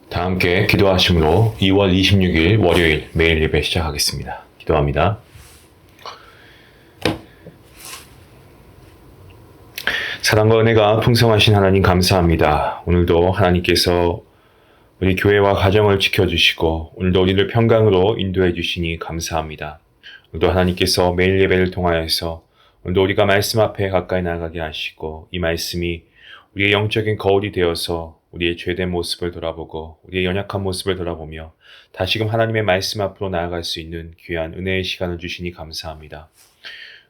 다 함께 기도하심으로 2월 26일 월요일 매일 예배 시작하겠습니다. 기도합니다. 사랑과 은혜가 풍성하신 하나님 감사합니다. 오늘도 하나님께서 우리 교회와 가정을 지켜주시고 오늘도 우리를 평강으로 인도해 주시니 감사합니다. 오늘도 하나님께서 매일 예배를 통하여서 오늘도 우리가 말씀 앞에 가까이 나가게 하시고 이 말씀이 우리의 영적인 거울이 되어서 우리의 죄된 모습을 돌아보고 우리의 연약한 모습을 돌아보며 다시금 하나님의 말씀 앞으로 나아갈 수 있는 귀한 은혜의 시간을 주시니 감사합니다.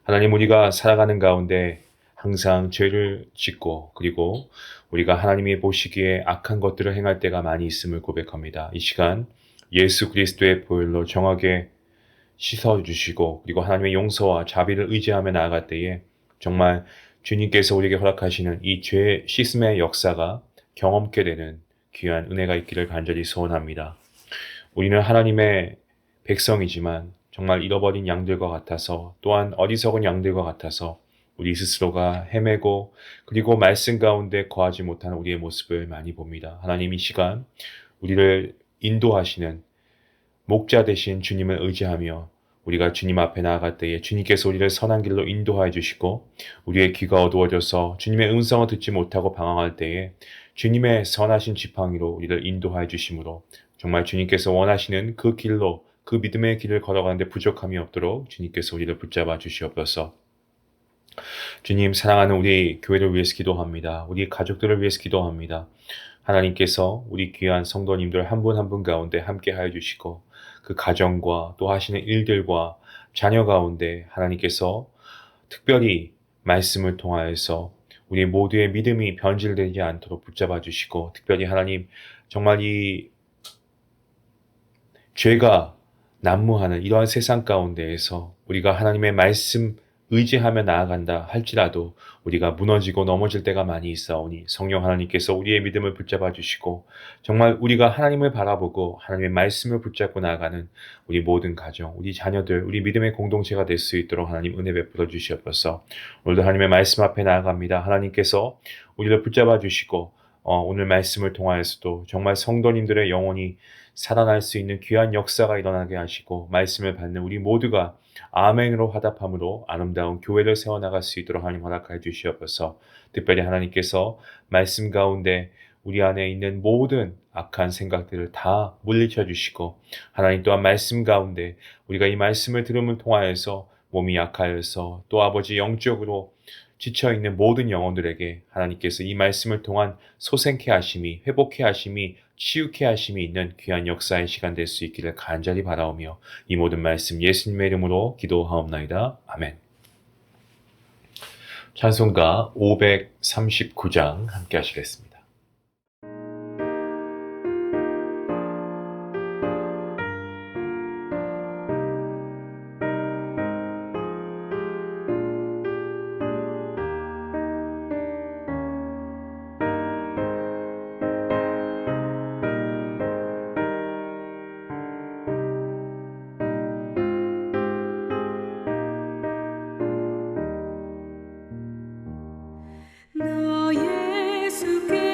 하나님, 우리가 살아가는 가운데 항상 죄를 짓고 그리고 우리가 하나님이 보시기에 악한 것들을 행할 때가 많이 있음을 고백합니다. 이 시간 예수 그리스도의 보혈로 정하게 씻어주시고 그리고 하나님의 용서와 자비를 의지하며 나아갈 때에 정말 주님께서 우리에게 허락하시는 이 죄 씻음의 역사가 경험케 되는 귀한 은혜가 있기를 간절히 소원합니다. 우리는 하나님의 백성이지만 정말 잃어버린 양들과 같아서 또한 어리석은 양들과 같아서 우리 스스로가 헤매고 그리고 말씀 가운데 거하지 못하는 우리의 모습을 많이 봅니다. 하나님, 이 시간 우리를 인도하시는 목자 되신 주님을 의지하며 우리가 주님 앞에 나아갈 때에 주님께서 우리를 선한 길로 인도하여 주시고 우리의 귀가 어두워져서 주님의 음성을 듣지 못하고 방황할 때에 주님의 선하신 지팡이로 우리를 인도하여 주심으로 정말 주님께서 원하시는 그 길로 그 믿음의 길을 걸어가는데 부족함이 없도록 주님께서 우리를 붙잡아 주시옵소서. 주님, 사랑하는 우리 교회를 위해서 기도합니다. 우리 가족들을 위해서 기도합니다. 하나님께서 우리 귀한 성도님들 한 분 한 분 가운데 함께 하여 주시고 그 가정과 또 하시는 일들과 자녀 가운데 하나님께서 특별히 말씀을 통하여서 우리 모두의 믿음이 변질되지 않도록 붙잡아 주시고 특별히 하나님, 정말 이 죄가 난무하는 이러한 세상 가운데에서 우리가 하나님의 말씀 의지하며 나아간다 할지라도 우리가 무너지고 넘어질 때가 많이 있사오니 성령 하나님께서 우리의 믿음을 붙잡아 주시고 정말 우리가 하나님을 바라보고 하나님의 말씀을 붙잡고 나아가는 우리 모든 가정, 우리 자녀들, 우리 믿음의 공동체가 될 수 있도록 하나님 은혜 베풀어 주시옵소서. 오늘도 하나님의 말씀 앞에 나아갑니다. 하나님께서 우리를 붙잡아 주시고 오늘 말씀을 통하여서도 정말 성도님들의 영혼이 살아날 수 있는 귀한 역사가 일어나게 하시고 말씀을 받는 우리 모두가 아멘으로 화답함으로 아름다운 교회를 세워나갈 수 있도록 하나님 허락하여 주시옵소서. 특별히 하나님께서 말씀 가운데 우리 안에 있는 모든 악한 생각들을 다 물리쳐 주시고 하나님 또한 말씀 가운데 우리가 이 말씀을 들음을 통하여서 몸이 약하여서 또 아버지 영적으로 지쳐있는 모든 영혼들에게 하나님께서 이 말씀을 통한 소생케 하심이, 회복케 하심이, 치유케 하심이 있는 귀한 역사의 시간 될 수 있기를 간절히 바라오며 이 모든 말씀 예수님의 이름으로 기도하옵나이다. 아멘. 찬송가 539장 함께 하시겠습니다. 나 예수께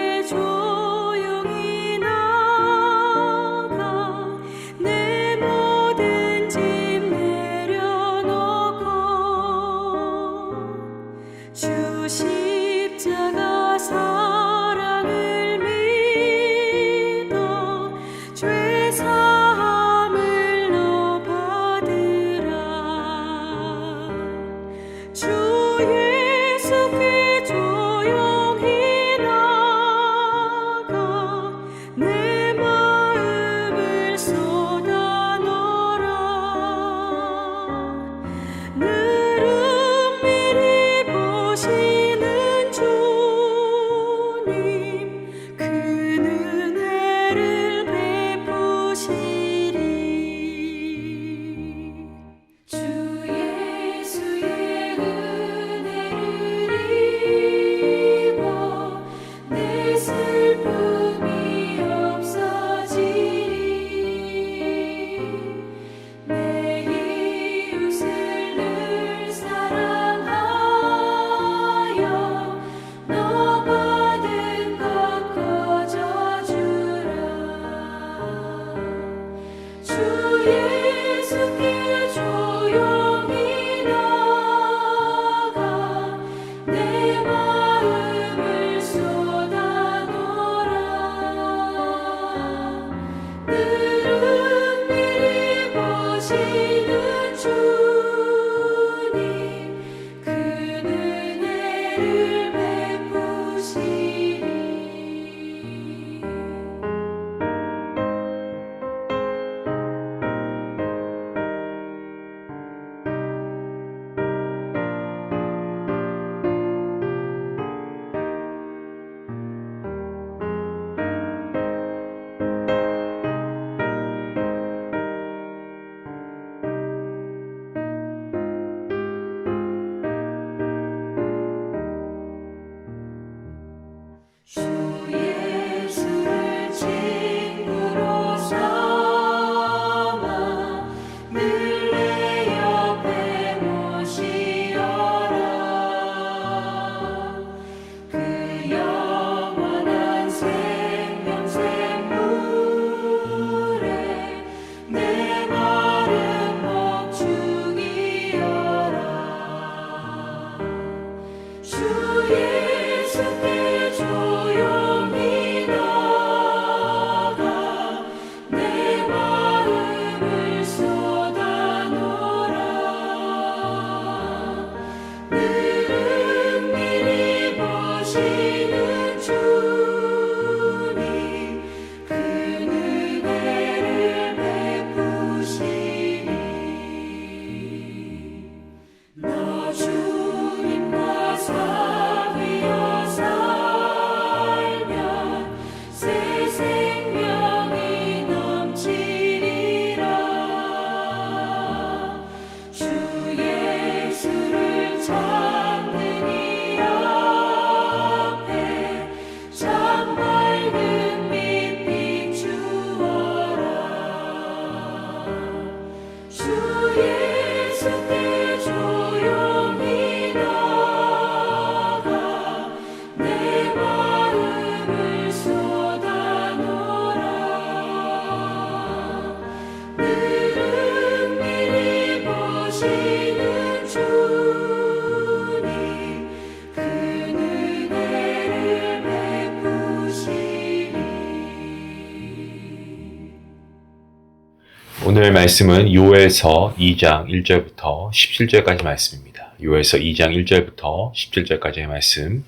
오늘 말씀은 요엘서 2장 1절부터 17절까지 말씀입니다. 요엘서 2장 1절부터 17절까지의 말씀.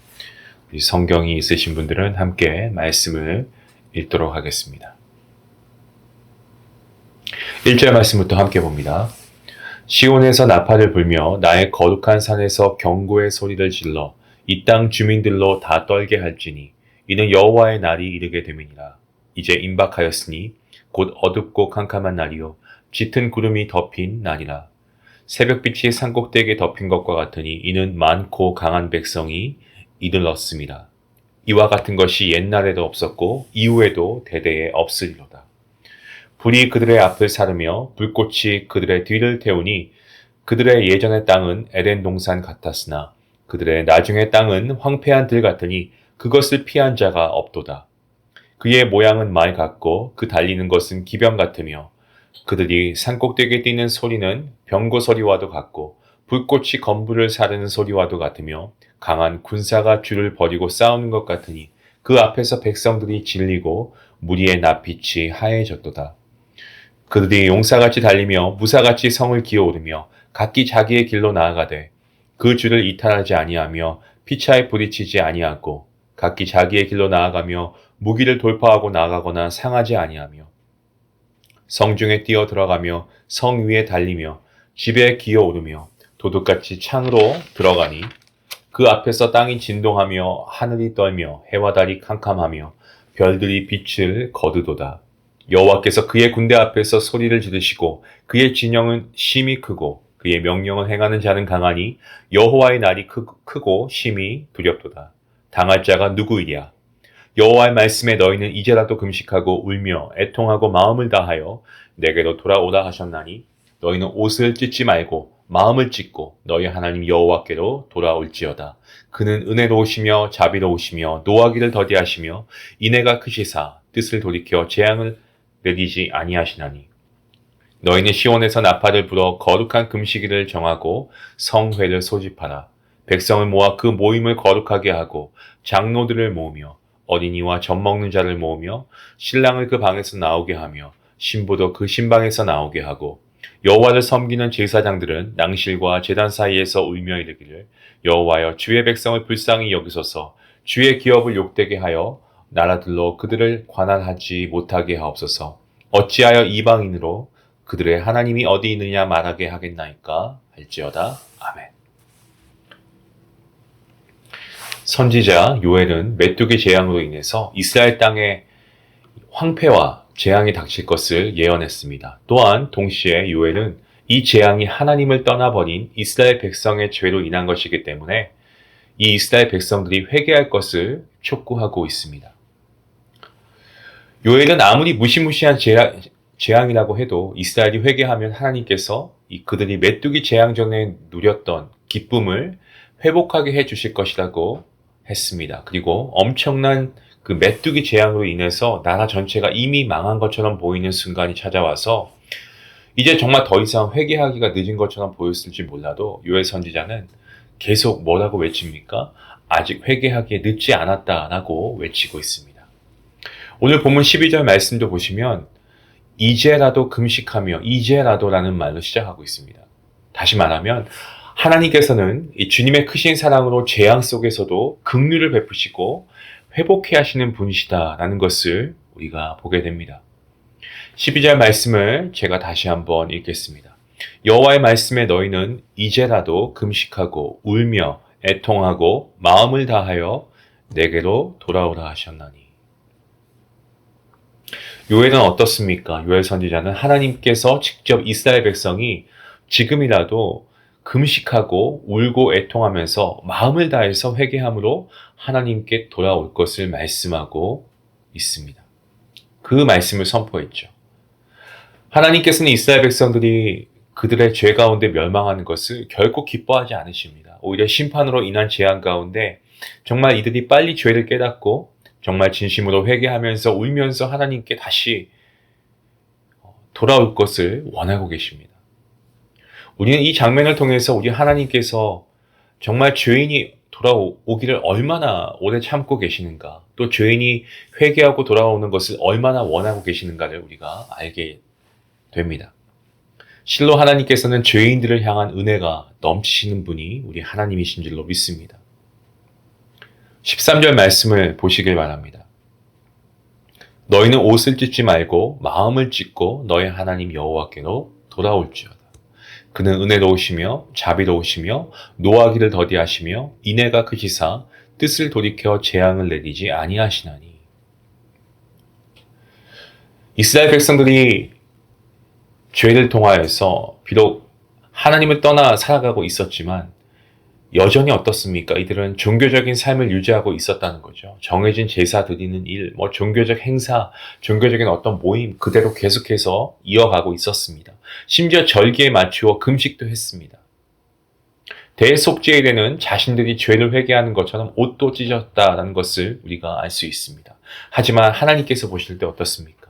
우리 성경이 있으신 분들은 함께 말씀을 읽도록 하겠습니다. 1절 말씀부터 함께 봅니다. 시온에서 나팔을 불며 나의 거룩한 산에서 경고의 소리를 질러 이 땅 주민들로 다 떨게 할지니 이는 여호와의 날이 이르게 됨이니라. 이제 임박하였으니 곧 어둡고 캄캄한 날이요 짙은 구름이 덮인 날이라. 새벽빛이 산꼭대기에 덮인 것과 같으니 이는 많고 강한 백성이 이들렀습니다. 이와 같은 것이 옛날에도 없었고 이후에도 대대에 없으리로다. 불이 그들의 앞을 사르며 불꽃이 그들의 뒤를 태우니 그들의 예전의 땅은 에덴 동산 같았으나 그들의 나중의 땅은 황폐한 들 같으니 그것을 피한 자가 없도다. 그의 모양은 말 같고 그 달리는 것은 기병 같으며 그들이 산꼭대기에 뛰는 소리는 병거 소리와도 같고 불꽃이 건물을 사르는 소리와도 같으며 강한 군사가 줄을 벌이고 싸우는 것 같으니 그 앞에서 백성들이 질리고 무리의 낯빛이 하얘졌도다. 그들이 용사같이 달리며 무사같이 성을 기어오르며 각기 자기의 길로 나아가되 그 줄을 이탈하지 아니하며 피차에 부딪히지 아니하고 각기 자기의 길로 나아가며 무기를 돌파하고 나가거나 상하지 아니하며 성중에 뛰어 들어가며 성 위에 달리며 집에 기어오르며 도둑같이 창으로 들어가니 그 앞에서 땅이 진동하며 하늘이 떨며 해와 달이 캄캄하며 별들이 빛을 거두도다. 여호와께서 그의 군대 앞에서 소리를 지르시고 그의 진영은 심히 크고 그의 명령을 행하는 자는 강하니 여호와의 날이 크고 심히 두렵도다. 당할 자가 누구이랴? 여호와의 말씀에 너희는 이제라도 금식하고 울며 애통하고 마음을 다하여 내게로 돌아오라 하셨나니 너희는 옷을 찢지 말고 마음을 찢고 너희 하나님 여호와께로 돌아올지어다. 그는 은혜로우시며 자비로우시며 노하기를 더디하시며 인애가 크시사 뜻을 돌이켜 재앙을 내리지 아니하시나니 너희는 시온에서 나팔을 불어 거룩한 금식일을 정하고 성회를 소집하라. 백성을 모아 그 모임을 거룩하게 하고 장로들을 모으며 어린이와 젖 먹는 자를 모으며 신랑을 그 방에서 나오게 하며 신부도 그 신방에서 나오게 하고 여호와를 섬기는 제사장들은 낭실과 제단 사이에서 울며 이르기를 여호와여 주의 백성을 불쌍히 여기소서 주의 기업을 욕되게 하여 나라들로 그들을 관할하지 못하게 하옵소서. 어찌하여 이방인으로 그들의 하나님이 어디 있느냐 말하게 하겠나이까 할지어다. 아멘. 선지자 요엘은 메뚜기 재앙으로 인해서 이스라엘 땅에 황폐와 재앙이 닥칠 것을 예언했습니다. 또한 동시에 요엘은 이 재앙이 하나님을 떠나버린 이스라엘 백성의 죄로 인한 것이기 때문에 이 이스라엘 백성들이 회개할 것을 촉구하고 있습니다. 요엘은 아무리 무시무시한 재앙이라고 해도 이스라엘이 회개하면 하나님께서 그들이 메뚜기 재앙 전에 누렸던 기쁨을 회복하게 해주실 것이라고 했습니다. 그리고 엄청난 그 메뚜기 재앙으로 인해서 나라 전체가 이미 망한 것처럼 보이는 순간이 찾아와서 이제 정말 더 이상 회개하기가 늦은 것처럼 보였을지 몰라도 요엘 선지자는 계속 뭐라고 외칩니까? 아직 회개하기에 늦지 않았다라고 외치고 있습니다. 오늘 본문 12절 말씀도 보시면 이제라도 금식하며 이제라도라는 말로 시작하고 있습니다. 다시 말하면 하나님께서는 이 주님의 크신 사랑으로 재앙 속에서도 긍휼을 베푸시고 회복해 하시는 분이시다라는 것을 우리가 보게 됩니다. 12절 말씀을 제가 다시 한번 읽겠습니다. 여호와의 말씀에 너희는 이제라도 금식하고 울며 애통하고 마음을 다하여 내게로 돌아오라 하셨나니. 요엘은 어떻습니까? 요엘 선지자는 하나님께서 직접 이스라엘 백성이 지금이라도 금식하고 울고 애통하면서 마음을 다해서 회개함으로 하나님께 돌아올 것을 말씀하고 있습니다. 그 말씀을 선포했죠. 하나님께서는 이스라엘 백성들이 그들의 죄 가운데 멸망하는 것을 결코 기뻐하지 않으십니다. 오히려 심판으로 인한 재앙 가운데 정말 이들이 빨리 죄를 깨닫고 정말 진심으로 회개하면서 울면서 하나님께 다시 돌아올 것을 원하고 계십니다. 우리는 이 장면을 통해서 우리 하나님께서 정말 죄인이 돌아오기를 얼마나 오래 참고 계시는가, 또 죄인이 회개하고 돌아오는 것을 얼마나 원하고 계시는가를 우리가 알게 됩니다. 실로 하나님께서는 죄인들을 향한 은혜가 넘치시는 분이 우리 하나님이신 줄로 믿습니다. 13절 말씀을 보시길 바랍니다. 너희는 옷을 찢지 말고 마음을 찢고 너희 하나님 여호와께로 돌아올지어다. 그는 은혜로우시며 자비로우시며 노하기를 더디하시며 인애가 크시사 뜻을 돌이켜 재앙을 내리지 아니하시나니. 이스라엘 백성들이 죄를 통하여서 비록 하나님을 떠나 살아가고 있었지만 여전히 어떻습니까? 이들은 종교적인 삶을 유지하고 있었다는 거죠. 정해진 제사 드리는 일, 종교적 행사, 종교적인 어떤 모임 그대로 계속해서 이어가고 있었습니다. 심지어 절기에 맞추어 금식도 했습니다. 대속죄일에는 자신들이 죄를 회개하는 것처럼 옷도 찢었다라는 것을 우리가 알 수 있습니다. 하지만 하나님께서 보실 때 어떻습니까?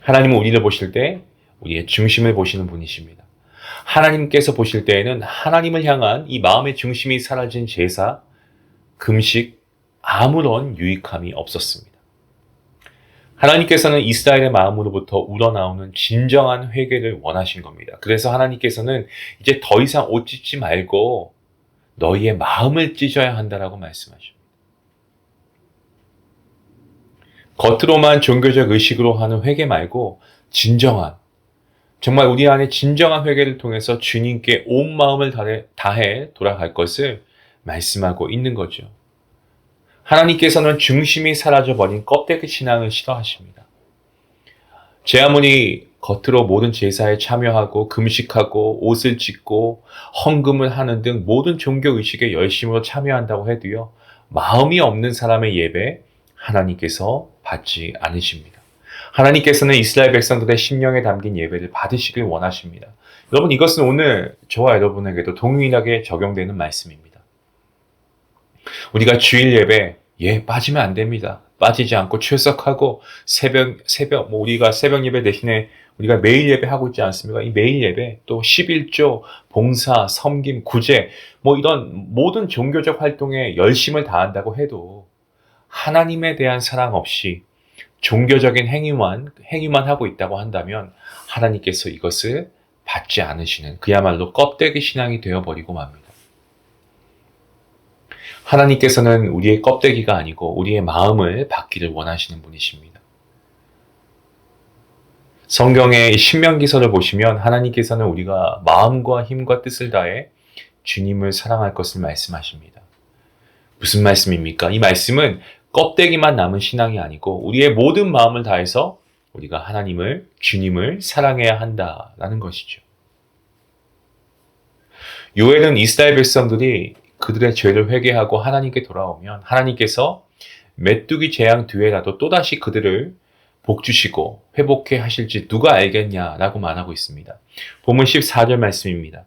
하나님은 우리를 보실 때 우리의 중심을 보시는 분이십니다. 하나님께서 보실 때에는 하나님을 향한 이 마음의 중심이 사라진 제사, 금식, 아무런 유익함이 없었습니다. 하나님께서는 이스라엘의 마음으로부터 우러나오는 진정한 회개를 원하신 겁니다. 그래서 하나님께서는 이제 더 이상 옷 찢지 말고 너희의 마음을 찢어야 한다라고 말씀하십니다. 겉으로만 종교적 의식으로 하는 회개 말고 진정한, 정말 우리 안에 진정한 회개를 통해서 주님께 온 마음을 다해 돌아갈 것을 말씀하고 있는 거죠. 하나님께서는 중심이 사라져버린 껍데기 신앙을 싫어하십니다. 제 아무리 겉으로 모든 제사에 참여하고 금식하고 옷을 찢고 헌금을 하는 등 모든 종교의식에 열심으로 참여한다고 해도요, 마음이 없는 사람의 예배 하나님께서 받지 않으십니다. 하나님께서는 이스라엘 백성들의 심령에 담긴 예배를 받으시길 원하십니다. 여러분, 이것은 오늘 저와 여러분에게도 동일하게 적용되는 말씀입니다. 우리가 주일 예배, 빠지면 안 됩니다. 빠지지 않고 출석하고 우리가 새벽 예배 대신에 우리가 매일 예배하고 있지 않습니까? 이 매일 예배, 또 11조, 봉사, 섬김, 구제, 이런 모든 종교적 활동에 열심을 다한다고 해도 하나님에 대한 사랑 없이 종교적인 행위만 하고 있다고 한다면 하나님께서 이것을 받지 않으시는 그야말로 껍데기 신앙이 되어버리고 맙니다. 하나님께서는 우리의 껍데기가 아니고 우리의 마음을 받기를 원하시는 분이십니다. 성경의 신명기서를 보시면 하나님께서는 우리가 마음과 힘과 뜻을 다해 주님을 사랑할 것을 말씀하십니다. 무슨 말씀입니까? 이 말씀은 껍데기만 남은 신앙이 아니고 우리의 모든 마음을 다해서 우리가 주님을 사랑해야 한다라는 것이죠. 요엘은 이스라엘 백성들이 그들의 죄를 회개하고 하나님께 돌아오면 하나님께서 메뚜기 재앙 뒤에라도 또다시 그들을 복주시고 회복해 하실지 누가 알겠냐라고 말하고 있습니다. 본문 14절 말씀입니다.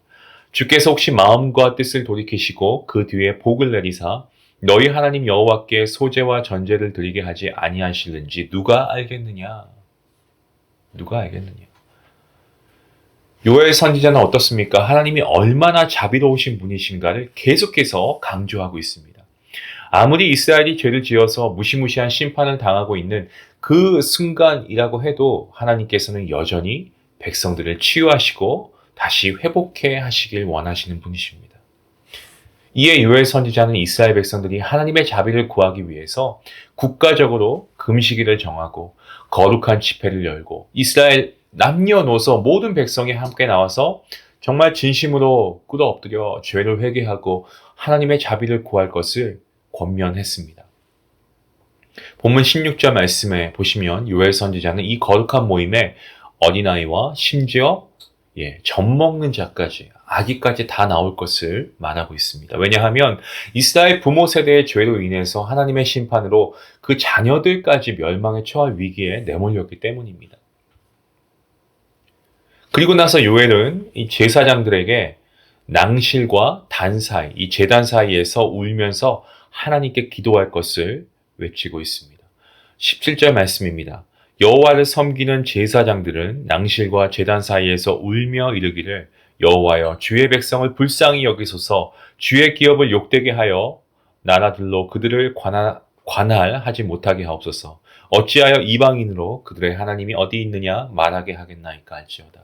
주께서 혹시 마음과 뜻을 돌이키시고 그 뒤에 복을 내리사 너희 하나님 여호와께 소제와 전제를 드리게 하지 아니하실는지 누가 알겠느냐? 누가 알겠느냐? 요엘 선지자는 어떻습니까? 하나님이 얼마나 자비로우신 분이신가를 계속해서 강조하고 있습니다. 아무리 이스라엘이 죄를 지어서 무시무시한 심판을 당하고 있는 그 순간이라고 해도 하나님께서는 여전히 백성들을 치유하시고 다시 회복해 하시길 원하시는 분이십니다. 이에 요엘 선지자는 이스라엘 백성들이 하나님의 자비를 구하기 위해서 국가적으로 금식일을 정하고 거룩한 집회를 열고 이스라엘 남녀노소 모든 백성이 함께 나와서 정말 진심으로 꿇어엎드려 죄를 회개하고 하나님의 자비를 구할 것을 권면했습니다. 본문 16절 말씀에 보시면 요엘 선지자는 이 거룩한 모임에 어린아이와 심지어 젖먹는 자까지, 아기까지 다 나올 것을 말하고 있습니다. 왜냐하면 이스라엘 부모 세대의 죄로 인해서 하나님의 심판으로 그 자녀들까지 멸망에 처할 위기에 내몰렸기 때문입니다. 그리고 나서 요엘은 이 제사장들에게 낭실과 단 사이, 이 제단 사이에서 울면서 하나님께 기도할 것을 외치고 있습니다. 17절 말씀입니다. 여호와를 섬기는 제사장들은 낭실과 제단 사이에서 울며 이르기를 여호와여 주의 백성을 불쌍히 여기소서 주의 기업을 욕되게 하여 나라들로 그들을 관할하지 못하게 하옵소서. 어찌하여 이방인으로 그들의 하나님이 어디 있느냐 말하게 하겠나이까 할지어다.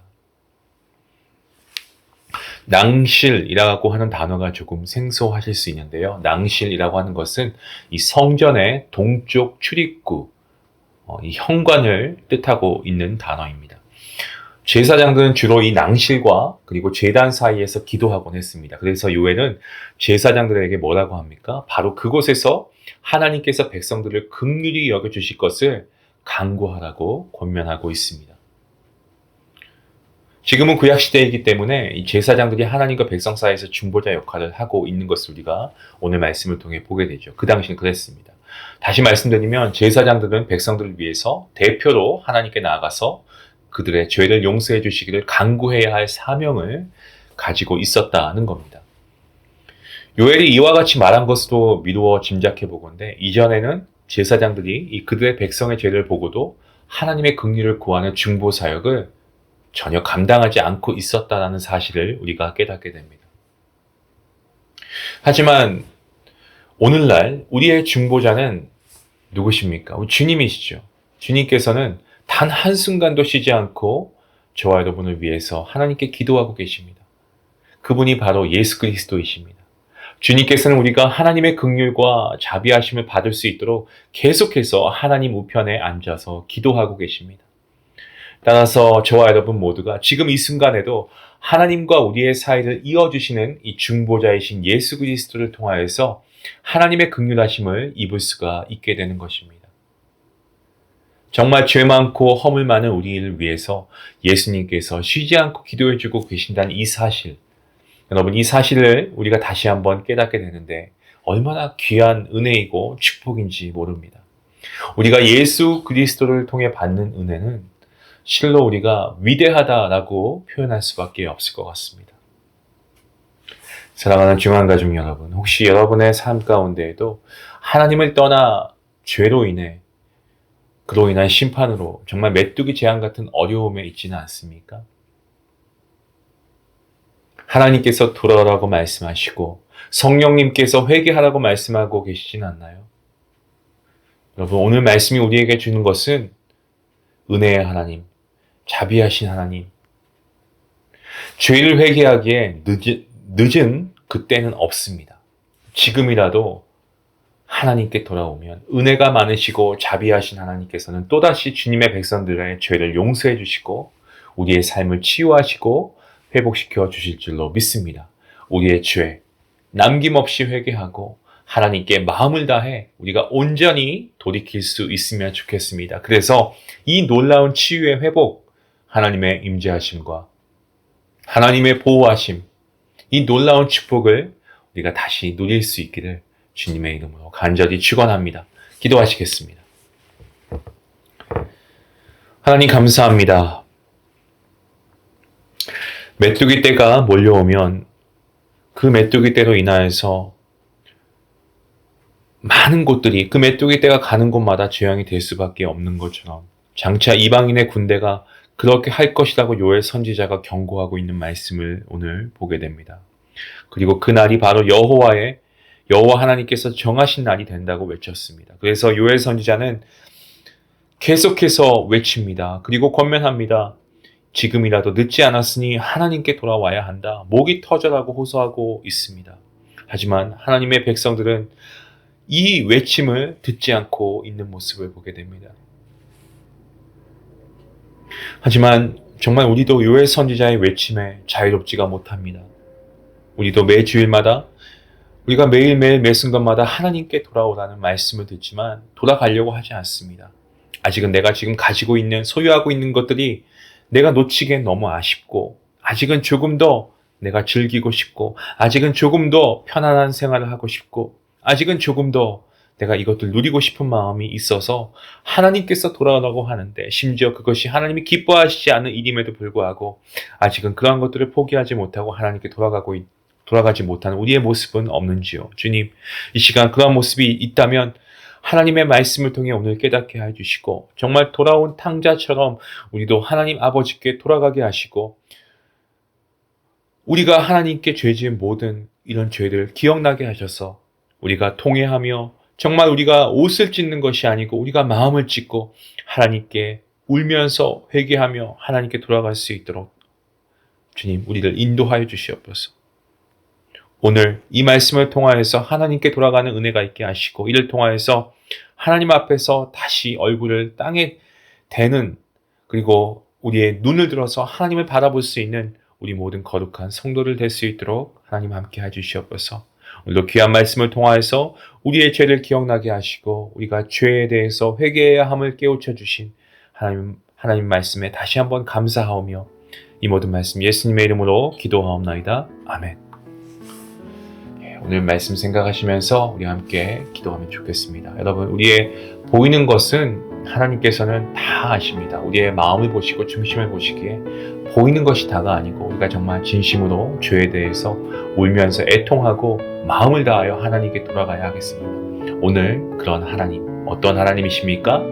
낭실이라고 하는 단어가 조금 생소하실 수 있는데요. 낭실이라고 하는 것은 이 성전의 동쪽 출입구, 이 현관을 뜻하고 있는 단어입니다. 제사장들은 주로 이 낭실과 그리고 제단 사이에서 기도하곤 했습니다. 그래서 요엘은 제사장들에게 뭐라고 합니까? 바로 그곳에서 하나님께서 백성들을 긍휼히 여겨주실 것을 간구하라고 권면하고 있습니다. 지금은 구약시대이기 때문에 이 제사장들이 하나님과 백성 사이에서 중보자 역할을 하고 있는 것을 우리가 오늘 말씀을 통해 보게 되죠. 그 당시는 그랬습니다. 다시 말씀드리면 제사장들은 백성들을 위해서 대표로 하나님께 나아가서 그들의 죄를 용서해 주시기를 간구해야 할 사명을 가지고 있었다는 겁니다. 요엘이 이와 같이 말한 것으로 미루어 짐작해 보건대 이전에는 제사장들이 이 그들의 백성의 죄를 보고도 하나님의 긍휼을 구하는 중보 사역을 전혀 감당하지 않고 있었다는 사실을 우리가 깨닫게 됩니다. 하지만 오늘날 우리의 중보자는 누구십니까? 주님이시죠. 주님께서는 단 한순간도 쉬지 않고 저와 여러분을 위해서 하나님께 기도하고 계십니다. 그분이 바로 예수 그리스도이십니다. 주님께서는 우리가 하나님의 긍휼과 자비하심을 받을 수 있도록 계속해서 하나님 우편에 앉아서 기도하고 계십니다. 따라서 저와 여러분 모두가 지금 이 순간에도 하나님과 우리의 사이를 이어주시는 이 중보자이신 예수 그리스도를 통하여서 하나님의 긍휼하심을 입을 수가 있게 되는 것입니다. 정말 죄 많고 허물 많은 우리를 위해서 예수님께서 쉬지 않고 기도해주고 계신다는 이 사실, 여러분 이 사실을 우리가 다시 한번 깨닫게 되는데 얼마나 귀한 은혜이고 축복인지 모릅니다. 우리가 예수 그리스도를 통해 받는 은혜는 실로 우리가 위대하다라고 표현할 수밖에 없을 것 같습니다. 사랑하는 중앙가족 여러분, 혹시 여러분의 삶 가운데에도 하나님을 떠나 죄로 인해 그로 인한 심판으로 정말 메뚜기 재앙 같은 어려움에 있지는 않습니까? 하나님께서 돌아오라고 말씀하시고 성령님께서 회개하라고 말씀하고 계시진 않나요? 여러분 오늘 말씀이 우리에게 주는 것은 은혜의 하나님, 자비하신 하나님, 죄를 회개하기에 늦은 그때는 없습니다. 지금이라도 하나님께 돌아오면 은혜가 많으시고 자비하신 하나님께서는 또다시 주님의 백성들의 죄를 용서해 주시고 우리의 삶을 치유하시고 회복시켜 주실 줄로 믿습니다. 우리의 죄 남김없이 회개하고 하나님께 마음을 다해 우리가 온전히 돌이킬 수 있으면 좋겠습니다. 그래서 이 놀라운 치유의 회복, 하나님의 임재하심과 하나님의 보호하심, 이 놀라운 축복을 우리가 다시 누릴 수 있기를 주님의 이름으로 간절히 축원합니다. 기도하시겠습니다. 하나님 감사합니다. 메뚜기 떼가 몰려오면 그 메뚜기 떼로 인하여서 많은 곳들이 그 메뚜기 떼가 가는 곳마다 재앙이 될 수밖에 없는 것처럼 장차 이방인의 군대가 그렇게 할 것이라고 요엘 선지자가 경고하고 있는 말씀을 오늘 보게 됩니다. 그리고 그 날이 바로 여호와 하나님께서 정하신 날이 된다고 외쳤습니다. 그래서 요엘 선지자는 계속해서 외칩니다. 그리고 권면합니다. 지금이라도 늦지 않았으니 하나님께 돌아와야 한다. 목이 터져라고 호소하고 있습니다. 하지만 하나님의 백성들은 이 외침을 듣지 않고 있는 모습을 보게 됩니다. 하지만 정말 우리도 요엘 선지자의 외침에 자유롭지가 못합니다. 우리도 매 주일마다 우리가 매일매일 매 순간마다 하나님께 돌아오라는 말씀을 듣지만 돌아가려고 하지 않습니다. 아직은 내가 지금 가지고 있는 소유하고 있는 것들이 내가 놓치기엔 너무 아쉽고 아직은 조금 더 내가 즐기고 싶고 아직은 조금 더 편안한 생활을 하고 싶고 아직은 조금 더 내가 이것들 누리고 싶은 마음이 있어서 하나님께서 돌아오라고 하는데 심지어 그것이 하나님이 기뻐하시지 않는 일임에도 불구하고 아직은 그러한 것들을 포기하지 못하고 하나님께 돌아가지 못하는 우리의 모습은 없는지요. 주님, 이 시간 그러한 모습이 있다면 하나님의 말씀을 통해 오늘 깨닫게 해주시고 정말 돌아온 탕자처럼 우리도 하나님 아버지께 돌아가게 하시고 우리가 하나님께 죄 지은 모든 이런 죄를 기억나게 하셔서 우리가 통회하며 정말 우리가 옷을 찢는 것이 아니고 우리가 마음을 찢고 하나님께 울면서 회개하며 하나님께 돌아갈 수 있도록 주님 우리를 인도하여 주시옵소서. 오늘 이 말씀을 통하여서 하나님께 돌아가는 은혜가 있게 하시고 이를 통하여서 하나님 앞에서 다시 얼굴을 땅에 대는 그리고 우리의 눈을 들어서 하나님을 바라볼 수 있는 우리 모든 거룩한 성도를 될 수 있도록 하나님 함께 해주시옵소서. 오늘도 귀한 말씀을 통하여서 우리의 죄를 기억나게 하시고 우리가 죄에 대해서 회개해야 함을 깨우쳐 주신 하나님 말씀에 다시 한번 감사하오며 이 모든 말씀 예수님의 이름으로 기도하옵나이다. 아멘. 오늘 말씀 생각하시면서 우리 함께 기도하면 좋겠습니다. 여러분, 우리의 보이는 것은 하나님께서는 다 아십니다. 우리의 마음을 보시고 중심을 보시기에 보이는 것이 다가 아니고 우리가 정말 진심으로 죄에 대해서 울면서 애통하고 마음을 다하여 하나님께 돌아가야 하겠습니다. 오늘 그런 하나님, 어떤 하나님이십니까?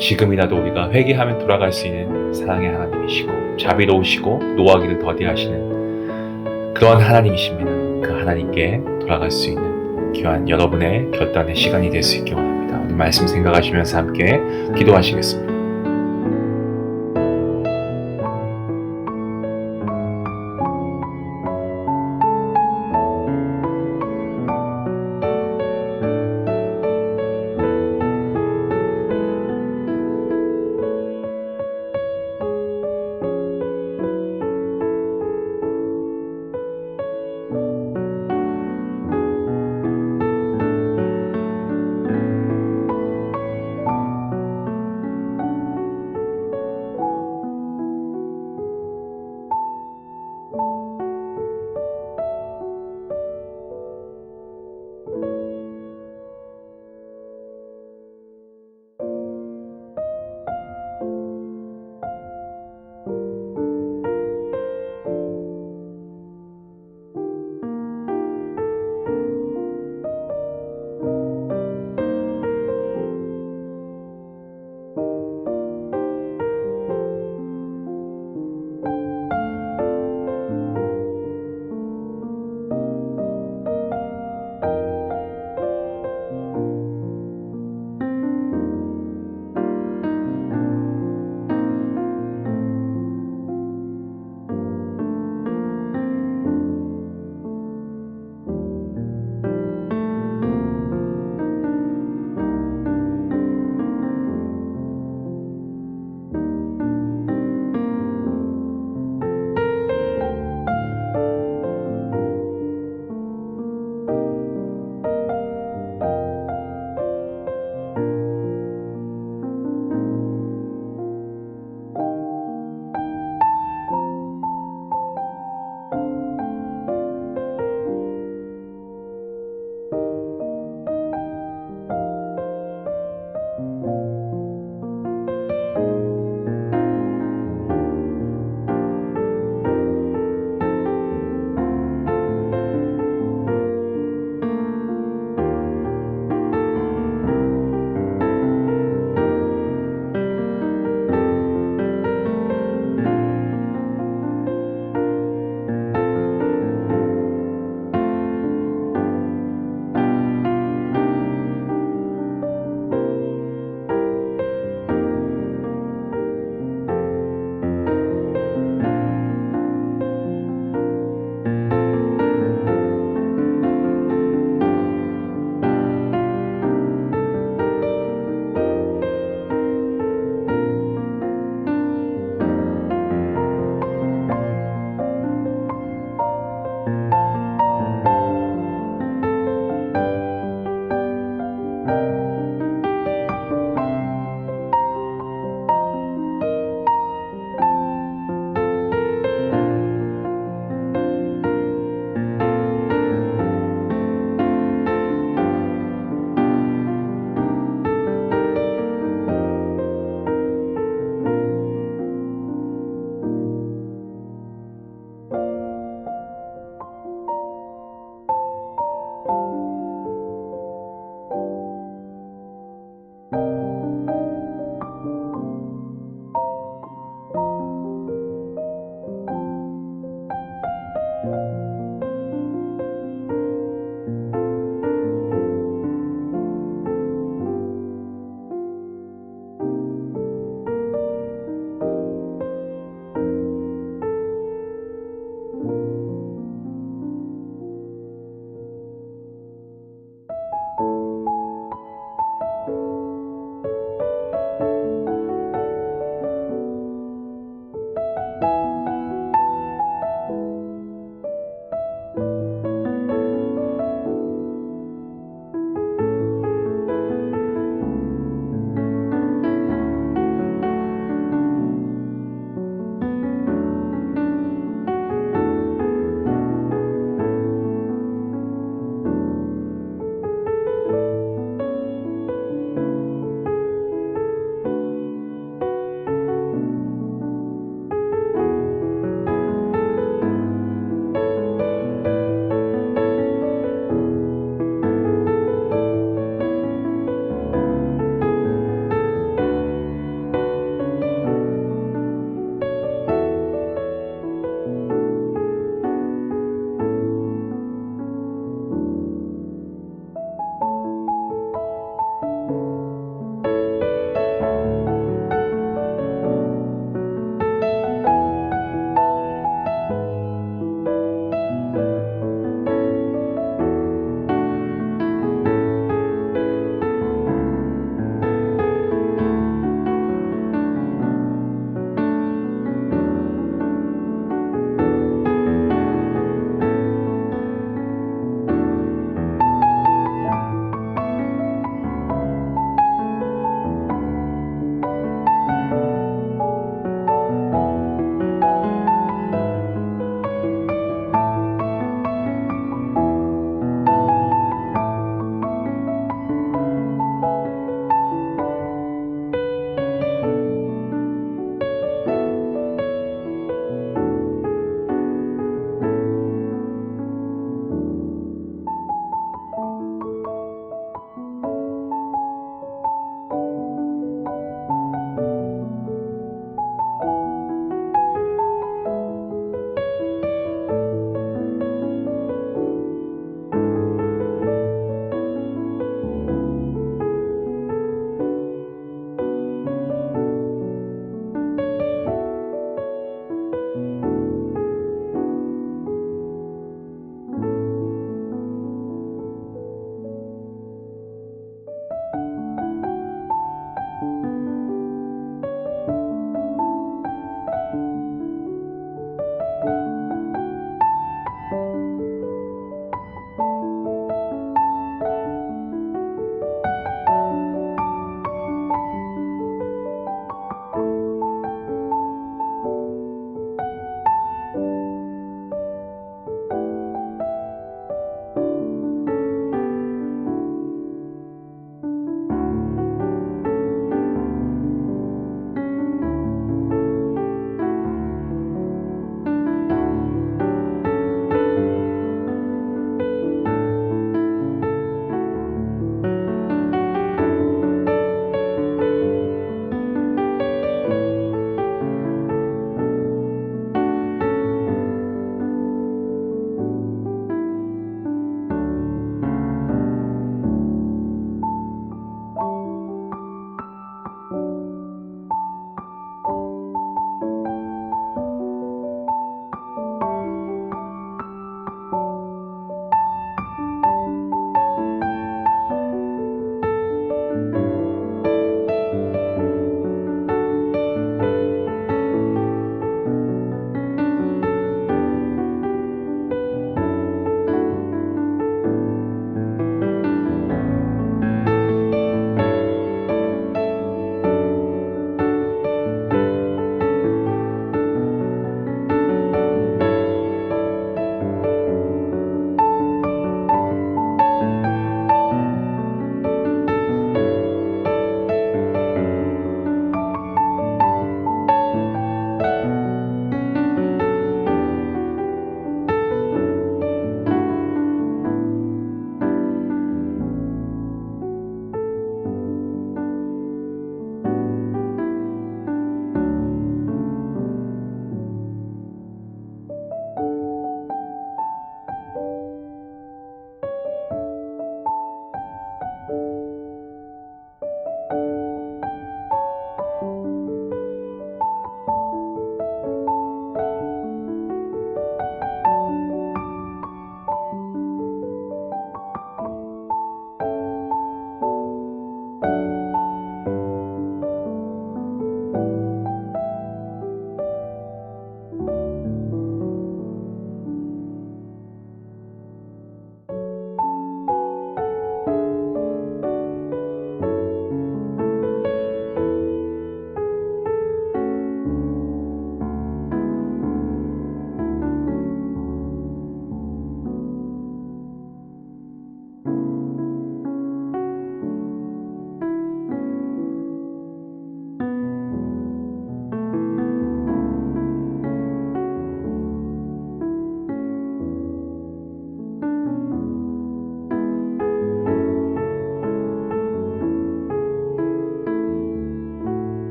지금이라도 우리가 회개하면 돌아갈 수 있는 사랑의 하나님이시고 자비로우시고 노하기를 더디하시는 그런 하나님이십니다. 그 하나님께 돌아갈 수 있는 귀한 여러분의 결단의 시간이 될 수 있기 원합니다. 오늘 말씀 생각하시면서 함께 기도하시겠습니다.